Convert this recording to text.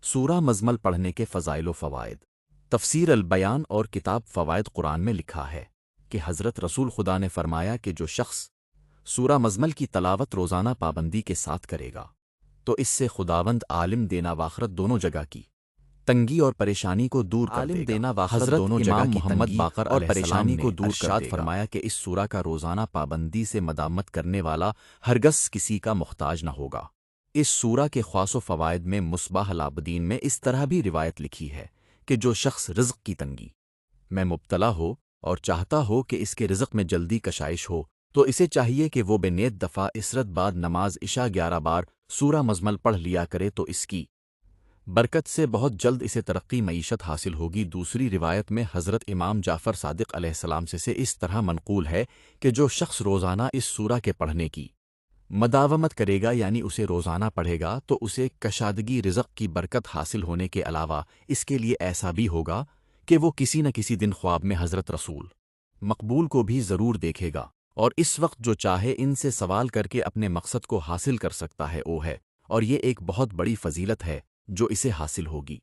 سورہ مزمل پڑھنے کے فضائل و فوائد۔ تفسیر البیان اور کتاب فوائد قرآن میں لکھا ہے کہ حضرت رسول خدا نے فرمایا کہ جو شخص سورہ مزمل کی تلاوت روزانہ پابندی کے ساتھ کرے گا تو اس سے خداوند عالم دینا واخرت دونوں جگہ کی تنگی اور پریشانی کو دور کر دے گا۔ حضرت دونوں امام محمد باقر اور پریشانی کو دور ارشاد فرمایا کہ اس سورہ کا روزانہ پابندی سے مدامت کرنے والا ہرگز کسی کا محتاج نہ ہوگا۔ اس سورہ کے خاص و فوائد میں مصباح العابدین میں اس طرح بھی روایت لکھی ہے کہ جو شخص رزق کی تنگی میں مبتلا ہو اور چاہتا ہو کہ اس کے رزق میں جلدی کشائش ہو تو اسے چاہیے کہ وہ بے نیت دفعہ عشرت بعد نماز عشاء 11 بار سورہ مزمل پڑھ لیا کرے تو اس کی برکت سے بہت جلد اسے ترقی معیشت حاصل ہوگی۔ دوسری روایت میں حضرت امام جعفر صادق علیہ السلام سے اس طرح منقول ہے کہ جو شخص روزانہ اس سورہ کے پڑھنے کی مداومت کرے گا یعنی اسے روزانہ پڑھے گا تو اسے کشادگی رزق کی برکت حاصل ہونے کے علاوہ اس کے لیے ایسا بھی ہوگا کہ وہ کسی نہ کسی دن خواب میں حضرت رسول مقبول کو بھی ضرور دیکھے گا اور اس وقت جو چاہے ان سے سوال کر کے اپنے مقصد کو حاصل کر سکتا ہے وہ ہے، اور یہ ایک بہت بڑی فضیلت ہے جو اسے حاصل ہوگی۔